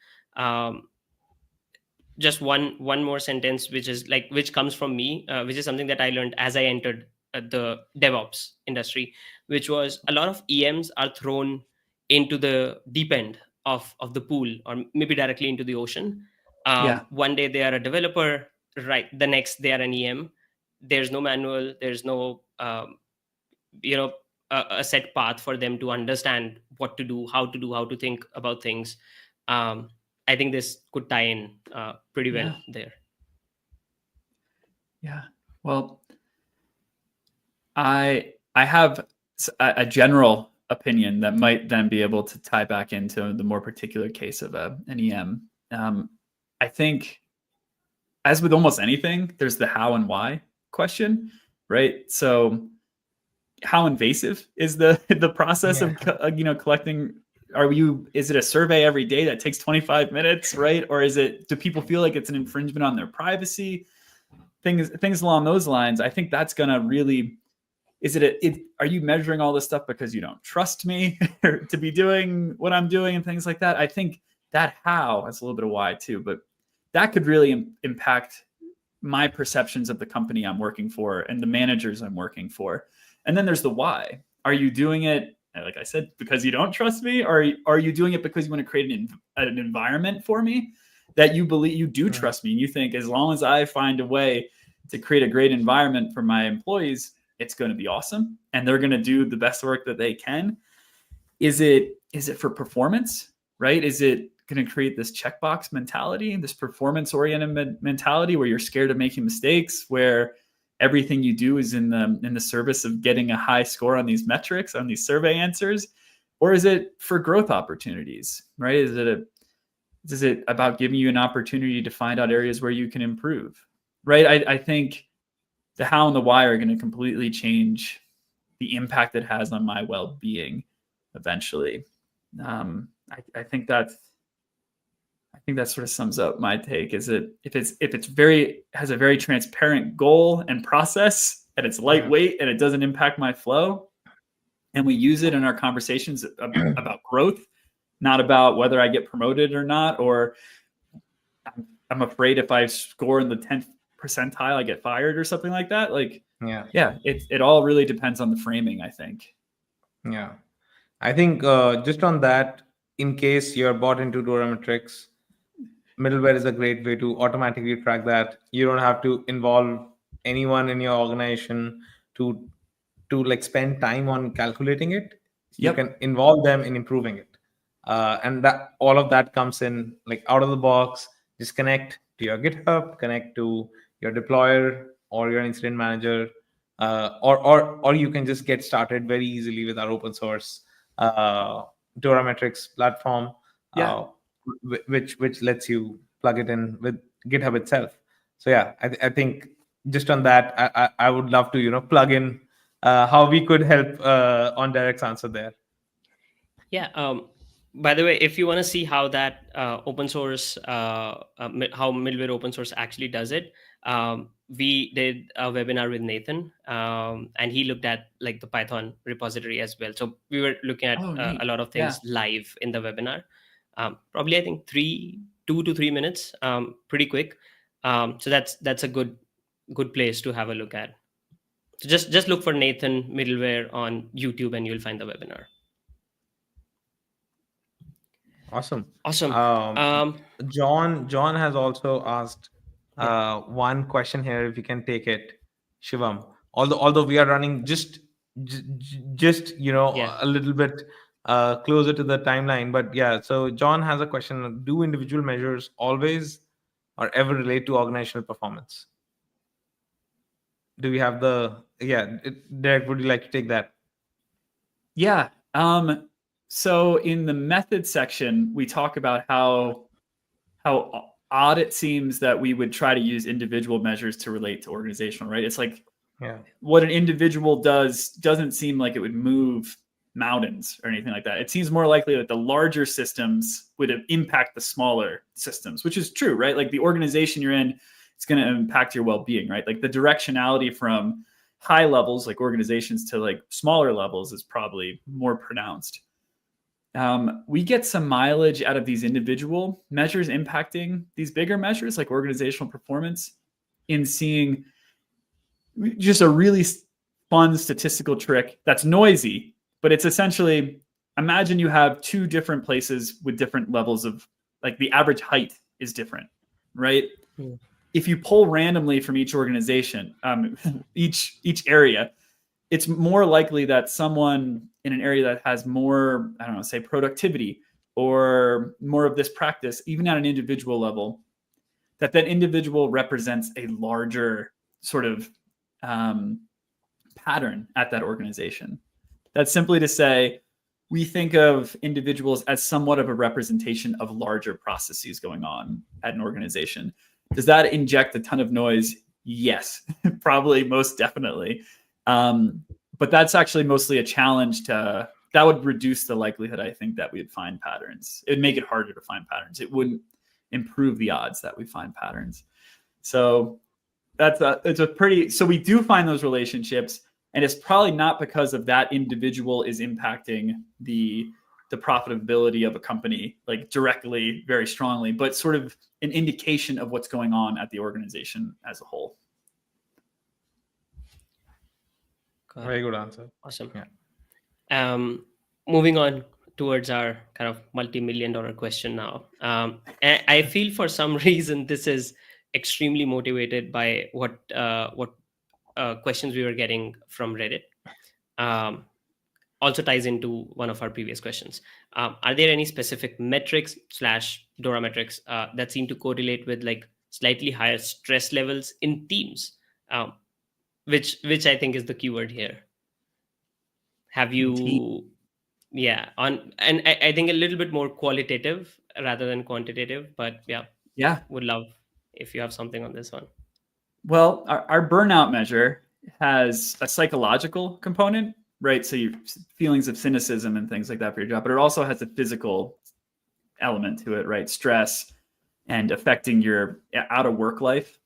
Just one more sentence, which comes from me, which is something that I learned as I entered the DevOps industry, which was a lot of EMs are thrown into the deep end of the pool, or maybe directly into the ocean. One day they are a developer, right? The next they are an EM. There's no manual, there's no a set path for them to understand what to do, how to think about things. I think this could tie in pretty well there. Yeah. Well, I have a general opinion that might then be able to tie back into the more particular case of an EM. I think, as with almost anything, there's the how and why question, right? So how invasive is the process of collecting? Is it a survey every day that takes 25 minutes, right? Or do people feel like it's an infringement on their privacy? Things along those lines. I think that's gonna really, are you measuring all this stuff because you don't trust me to be doing what I'm doing and things like that? I think that how, that's a little bit of why too, but that could really impact my perceptions of the company I'm working for and the managers I'm working for. And then there's the why. Are you doing it, like I said, because you don't trust me? Or are you doing it because you want to create an environment for me that you believe you do trust me? And you think, as long as I find a way to create a great environment for my employees, it's going to be awesome. And they're going to do the best work that they can. Is it for performance, right? Is it going to create this checkbox mentality, this performance-oriented mentality where you're scared of making mistakes, where everything you do is in the service of getting a high score on these metrics, on these survey answers? Or is it for growth opportunities, right? Is it about giving you an opportunity to find out areas where you can improve, right? I think the how and the why are going to completely change the impact it has on my well-being eventually. I think that sort of sums up my take. Is that if it's has a very transparent goal and process, and it's lightweight and it doesn't impact my flow, and we use it in our conversations about growth, not about whether I get promoted or not, or I'm afraid if I score in the 10th percentile, I get fired or something like that. Like, it all really depends on the framing, I think. Yeah. I think just on that, in case you're bought into DORA metrics, middleware is a great way to automatically track that. You don't have to involve anyone in your organization to like spend time on calculating it. You can involve them in improving it. And that all of that comes in like out of the box. Just connect to your GitHub, connect to your deployer or your incident manager, or you can just get started very easily with our open source DORA metrics platform, which lets you plug it in with GitHub itself. So yeah, I think just on that, I would love to plug in how we could help on Derek's answer there. Yeah. By the way, if you want to see how that open source, how middleware open source actually does it, we did a webinar with Nathan, and he looked at like the Python repository as well. So we were looking at a lot of things live in the webinar. Probably I think 2 to 3 minutes, pretty quick. So that's a good place to have a look at. So just look for Nathan middleware on YouTube and you'll find the webinar. Awesome. John has also asked one question here, if you can take it, Shivam. Although we are running just a little bit closer to the timeline, but yeah. So John has a question: do individual measures always or ever relate to organizational performance? Do we have Derek, would you like to take that? Yeah. So in the method section, we talk about how odd it seems that we would try to use individual measures to relate to organizational, right? It's like what an individual does doesn't seem like it would move mountains or anything like that. It seems more likely that the larger systems would impact the smaller systems, which is true, right? Like the organization you're in, it's going to impact your well-being, right? Like the directionality from high levels, like organizations, to like smaller levels is probably more pronounced. We get some mileage out of these individual measures impacting these bigger measures like organizational performance in seeing just a really fun statistical trick that's noisy, but it's essentially, imagine you have two different places with different levels of, like the average height is different, right? If you pull randomly from each organization, each area, it's more likely that someone in an area that has more, I don't know, say productivity or more of this practice, even at an individual level, that individual represents a larger sort of pattern at that organization. That's simply to say, we think of individuals as somewhat of a representation of larger processes going on at an organization. Does that inject a ton of noise? Yes, probably, most definitely. But that's actually mostly a challenge that would reduce the likelihood, I think, that we'd find patterns. It'd make it harder to find patterns. It wouldn't improve the odds that we find patterns. So so we do find those relationships, and it's probably not because of that individual is impacting the profitability of a company like directly, very strongly, but sort of an indication of what's going on at the organization as a whole. Very good answer. Awesome. Yeah. Moving on towards our kind of multi-million-dollar question now. I feel for some reason this is extremely motivated by what questions we were getting from Reddit. Also ties into one of our previous questions. Are there any specific metrics / DORA metrics that seem to correlate with like slightly higher stress levels in teams? Which I think is the keyword here. Have you, and I think a little bit more qualitative rather than quantitative, but would love if you have something on this one. Well, our burnout measure has a psychological component, right? So your feelings of cynicism and things like that for your job, but it also has a physical element to it, right? Stress and affecting your out of work life.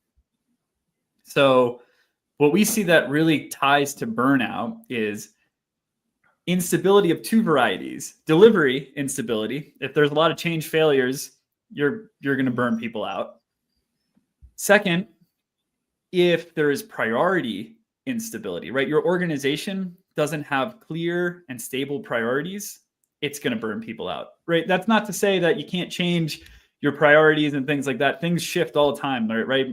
So what we see that really ties to burnout is instability of two varieties. Delivery instability. If there's a lot of change failures, you're going to burn people out. Second, if there is priority instability, right? Your organization doesn't have clear and stable priorities, it's going to burn people out, right? That's not to say that you can't change your priorities and things like that. Things shift all the time, right?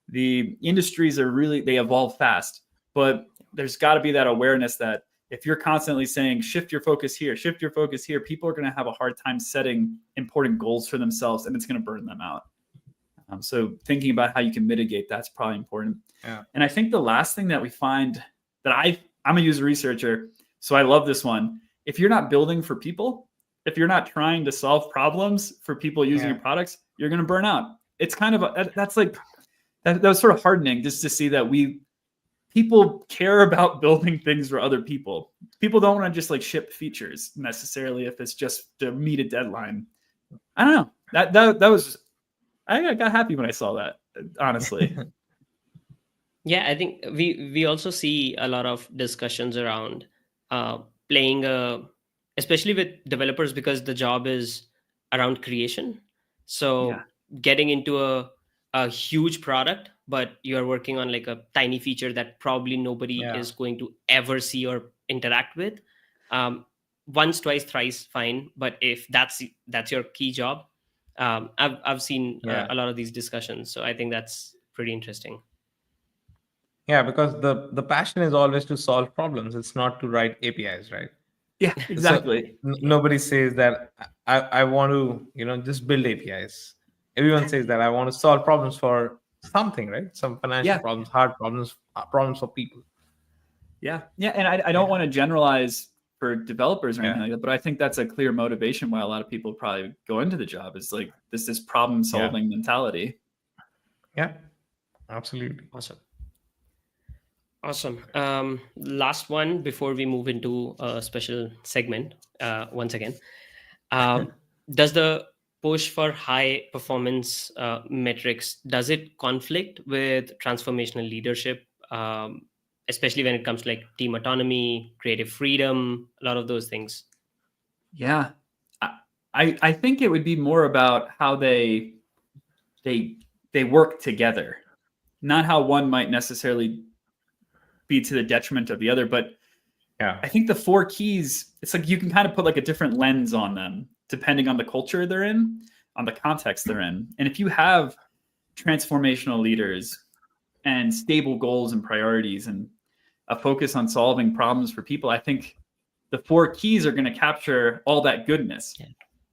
The industries are really, they evolve fast, but there's got to be that awareness that if you're constantly saying, shift your focus here, people are going to have a hard time setting important goals for themselves, and it's going to burn them out. So thinking about how you can mitigate, that's probably important. Yeah. And I think the last thing that we find that I'm a user researcher, so I love this one. If you're not building for people, if you're not trying to solve problems for people using your products, you're going to burn out. It's kind of, that was sort of hardening just to see that people care about building things for other people. People don't want to just like ship features necessarily if it's just to meet a deadline. I don't know. That was, I got happy when I saw that, honestly. Yeah, I think we also see a lot of discussions around playing especially with developers, because the job is around creation. So getting into a huge product, but you're working on like a tiny feature that probably nobody is going to ever see or interact with. Once, twice, thrice, fine. But if that's your key job, I've seen a lot of these discussions. So I think that's pretty interesting. Yeah, because the passion is always to solve problems. It's not to write APIs, right? Yeah, exactly. So nobody says that I want to, just build APIs. Everyone says that I want to solve problems for something, right? Some financial problems, hard problems, problems for people. Yeah. And I don't want to generalize for developers or anything like that, but I think that's a clear motivation why a lot of people probably go into the job, is like this problem solving mentality. Yeah, absolutely. Awesome. Last one before we move into a special segment. Once again, does the push for high performance metrics, does it conflict with transformational leadership, especially when it comes to like team autonomy, creative freedom, a lot of those things? Yeah, I think it would be more about how they work together, not how one might necessarily be to the detriment of the other. But I think the 4 keys, it's like you can kind of put like a different lens on them depending on the culture they're in, on the context they're in. And if you have transformational leaders and stable goals and priorities and a focus on solving problems for people, I think the 4 keys are going to capture all that goodness.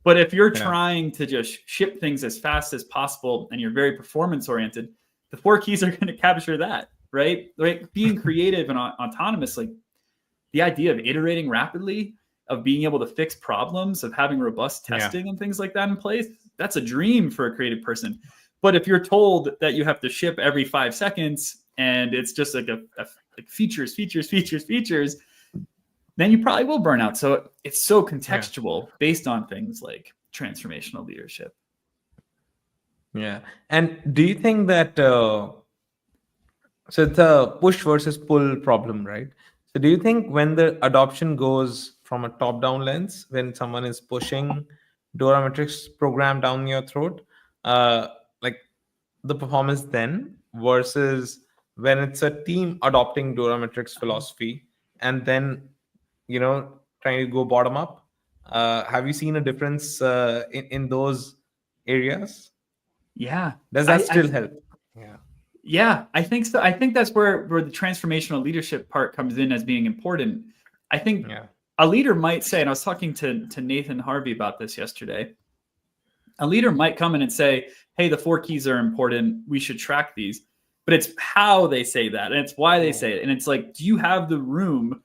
But if you're trying to just ship things as fast as possible and you're very performance oriented, the 4 keys are going to capture that, right? Being creative and autonomous, like the idea of iterating rapidly, of being able to fix problems, of having robust testing and things like that in place, that's a dream for a creative person. But if you're told that you have to ship every 5 seconds and it's just like like features, then you probably will burn out. So it's so contextual based on things like transformational leadership. Yeah. And do you think that, so it's a push versus pull problem, right? So do you think when the adoption goes from a top-down lens, when someone is pushing DORA metrics program down your throat, like the performance then, versus when it's a team adopting DORA metrics philosophy and then, trying to go bottom up, have you seen a difference in those areas? Yeah. Does that still help? Yeah, I think so. I think that's where the transformational leadership part comes in as being important. I think a leader might say, and I was talking to Nathan Harvey about this yesterday, a leader might come in and say, hey, the 4 keys are important, we should track these. But it's how they say that, and it's why they say it. And it's like, do you have the room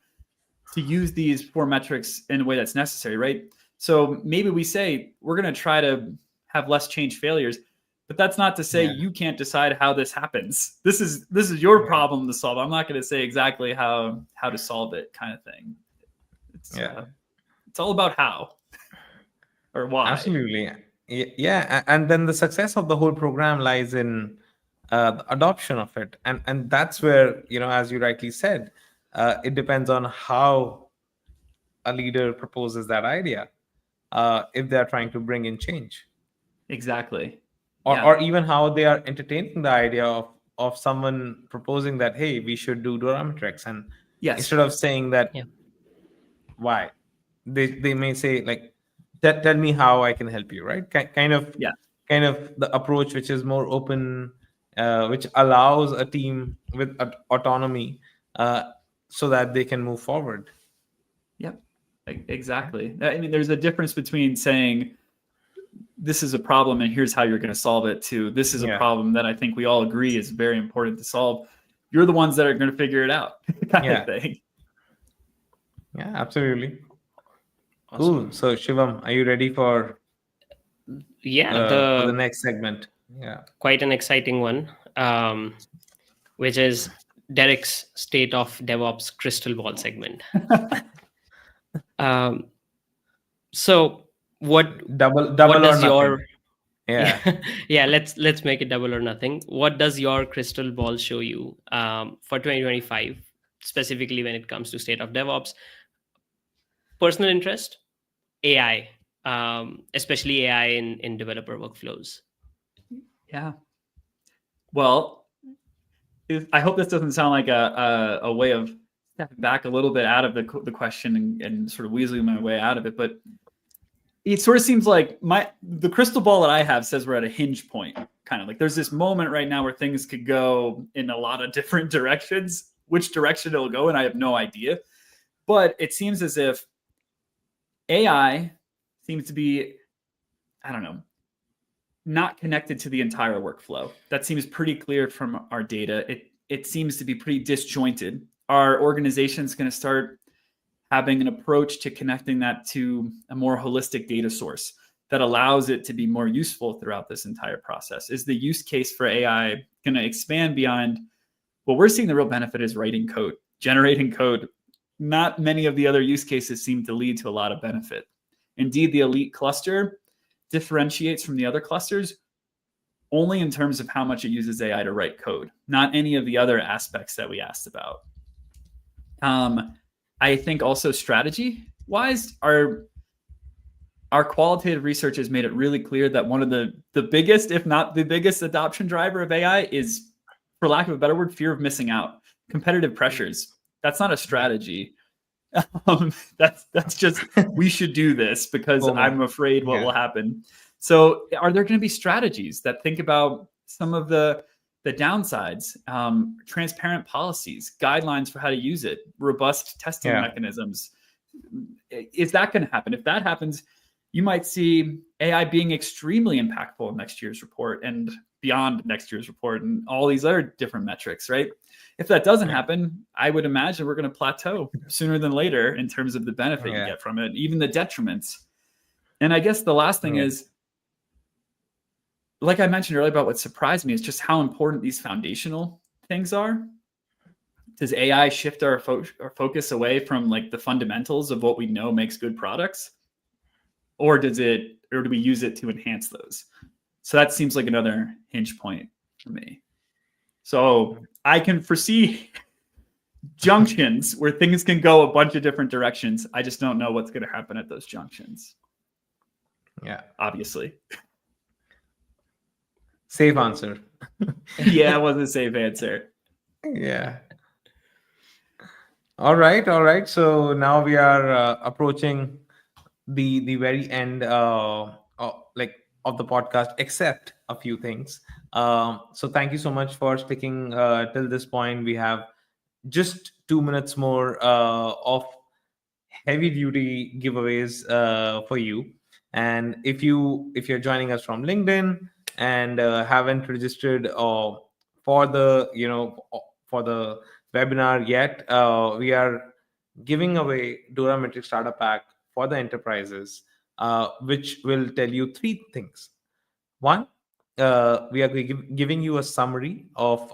to use these 4 metrics in a way that's necessary, right? So maybe we say, we're going to try to have less change failures, But that's not to say you can't decide how this happens. This is your problem to solve. I'm not going to say exactly how to solve it, kind of thing. It's all about how or why. Absolutely. Yeah. And then the success of the whole program lies in the adoption of it. And that's where, as you rightly said, it depends on how a leader proposes that idea, if they're trying to bring in change. Exactly. Or even how they are entertaining the idea of someone proposing that, hey, we should do DORA metrics. And instead of saying that, why? They may say, like, tell me how I can help you, right? Kind of the approach which is more open, which allows a team with autonomy so that they can move forward. Yep, exactly. I mean, there's a difference between saying this is a problem and here's how you're going to solve it to this is a problem that I think we all agree is very important to solve. You're the ones that are going to figure it out, kind of thing. Yeah, absolutely. Awesome. Cool. So Shivam, are you ready for the next segment? Yeah, quite an exciting one, which is Derek's State of DevOps Crystal Ball segment. So what double what or does nothing? Yeah, let's make it double or nothing. What does your crystal ball show you for 2025, specifically when it comes to state of DevOps? Personal interest, AI, especially AI in developer workflows. Yeah. Well, I hope this doesn't sound like a way of stepping back a little bit out of the question and sort of weaseling my way out of it, but it sort of seems like the crystal ball that I have says we're at a hinge point, kind of like there's this moment right now where things could go in a lot of different directions. Which direction it'll go, and I have no idea. But it seems as if AI seems to be, I don't know, not connected to the entire workflow. That seems pretty clear from our data. It seems to be pretty disjointed. Our organization's going to start having an approach to connecting that to a more holistic data source that allows it to be more useful throughout this entire process. Is the use case for AI going to expand beyond what we're seeing? The real benefit is writing code, generating code. Not many of the other use cases seem to lead to a lot of benefit. Indeed, the elite cluster differentiates from the other clusters only in terms of how much it uses AI to write code, not any of the other aspects that we asked about. I think also strategy-wise, our qualitative research has made it really clear that one of the biggest, if not the biggest, adoption driver of AI is, for lack of a better word, fear of missing out, competitive pressures. That's not a strategy. That's just, we should do this because I'm afraid what will happen. So are there going to be strategies that think about some of the downsides, transparent policies, guidelines for how to use it, robust testing mechanisms? Is that going to happen? If that happens, you might see AI being extremely impactful in next year's report and beyond next year's report and all these other different metrics, right? If that doesn't happen, I would imagine we're going to plateau sooner than later in terms of the benefit you get from it, even the detriments. And I guess the last thing is, like I mentioned earlier about what surprised me, is just how important these foundational things are. Does AI shift our focus away from like the fundamentals of what we know makes good products? Or do we use it to enhance those? So that seems like another hinge point for me. So I can foresee junctions where things can go a bunch of different directions. I just don't know what's going to happen at those junctions. Yeah, obviously. Safe answer. Yeah, it was a safe answer. Yeah. All right. So now we are approaching the very end of the podcast, except a few things. So thank you so much for sticking till this point. We have just 2 minutes more of heavy duty giveaways for you. And if you're joining us from LinkedIn and haven't registered for the webinar yet, we are giving away DORA Metric Starter Pack for the enterprises, which will tell you 3 things. One, we are giving you a summary of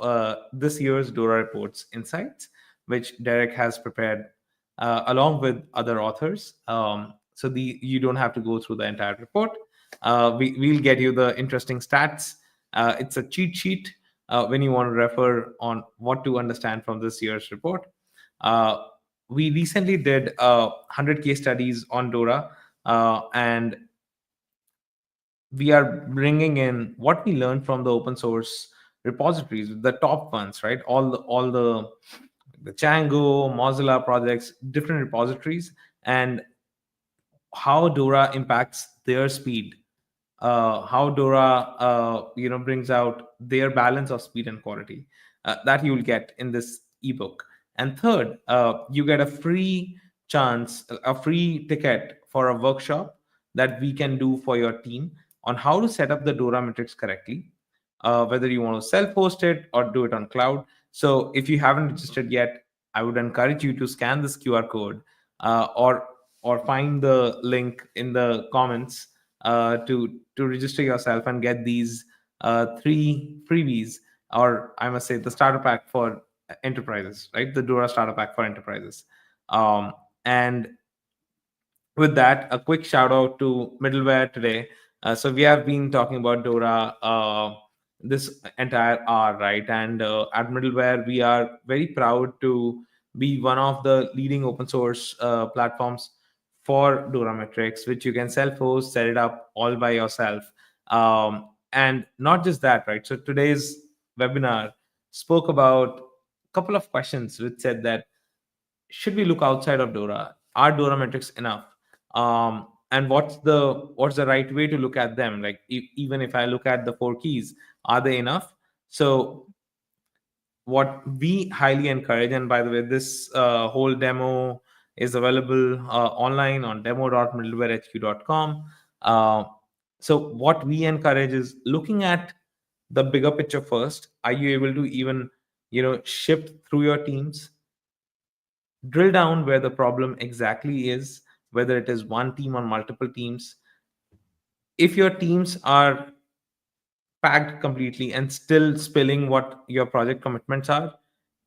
this year's DORA reports insights, which Derek has prepared along with other authors. So you don't have to go through the entire report. We'll get you the interesting stats. It's a cheat sheet when you want to refer on what to understand from this year's report. We recently did 100 case studies on DORA, and we are bringing in what we learned from the open source repositories, the top ones, right? All the Django, Mozilla projects, different repositories, and how DORA impacts their speed, how DORA brings out their balance of speed and quality, that you will get in this ebook. And third, you get a free ticket for a workshop that we can do for your team on how to set up the DORA metrics correctly, whether you want to self-host it or do it on cloud. So if you haven't registered yet, I would encourage you to scan this QR code or find the link in the comments to register yourself and get these 3 freebies, or I must say the starter pack for enterprises, right? The DORA starter pack for enterprises. And with that, a quick shout out to middleware today. So we have been talking about DORA this entire hour, right? And at middleware, we are very proud to be one of the leading open source platforms for DORA metrics, which you can self-host, set it up all by yourself. And not just that, right? So today's webinar spoke about a couple of questions which said that, should we look outside of DORA? Are DORA metrics enough? And what's the right way to look at them? Like even if I look at the 4 keys, are they enough? So what we highly encourage, and by the way, this whole demo is available online on demo.middlewarehq.com. So what we encourage is looking at the bigger picture first. Are you able to even shift through your teams, drill down where the problem exactly is, whether it is one team or multiple teams? If your teams are packed completely and still spilling what your project commitments are,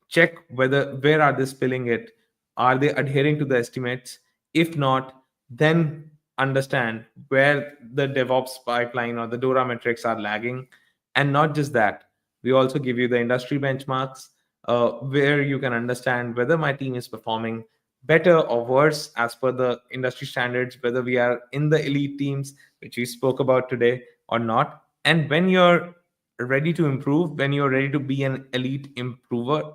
check where are they spilling it. Are they adhering to the estimates? If not, then understand where the DevOps pipeline or the DORA metrics are lagging. And not just that, we also give you the industry benchmarks where you can understand whether my team is performing better or worse as per the industry standards, whether we are in the elite teams, which we spoke about today, or not. And when you're ready to improve, when you're ready to be an elite improver,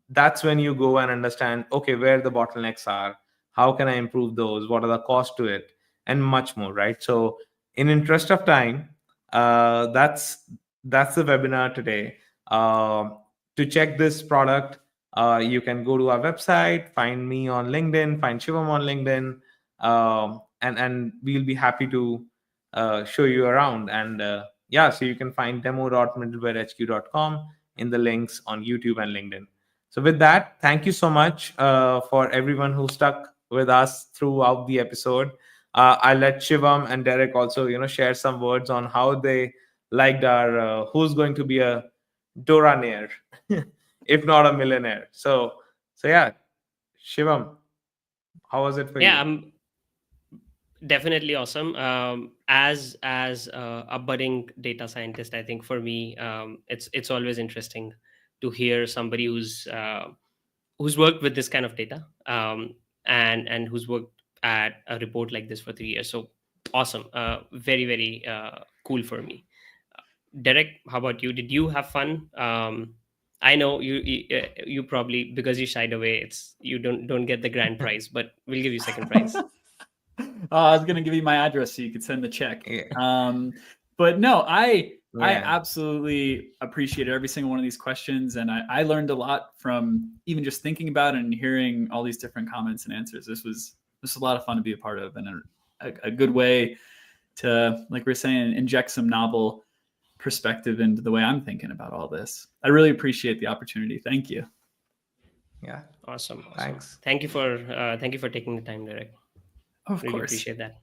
that's when you go and understand, okay, where the bottlenecks are, how can I improve those, what are the costs to it, and much more, right? So in interest of time, that's the webinar today. To check this product, you can go to our website, find me on LinkedIn, find Shivam on LinkedIn, and we'll be happy to show you around. And so you can find demo.middlewarehq.com in the links on YouTube and LinkedIn. So with that, thank you so much for everyone who stuck with us throughout the episode. I'll let Shivam and Derek also share some words on how they liked our who's going to be a DORA-naire, if not a millionaire. So yeah, Shivam, how was it for you? Yeah, definitely awesome. As a budding data scientist, I think for me, it's always interesting to hear somebody who's worked with this kind of data, and who's worked at a report like this for 3 years. So awesome. Very, very cool for me. Derek, how about you? Did you have fun? I know you probably, because you shied away, you don't get the grand prize, but we'll give you second prize. I was gonna give you my address so you could send the check. Yeah. But no, I absolutely appreciated every single one of these questions, and I learned a lot from even just thinking about it and hearing all these different comments and answers. This was a lot of fun to be a part of, and a good way to, like we were saying, inject some novel perspective into the way I'm thinking about all this. I really appreciate the opportunity. Thank you. Yeah. Awesome. Thanks. Thank you for taking the time, Derek. Of Really course. appreciate that.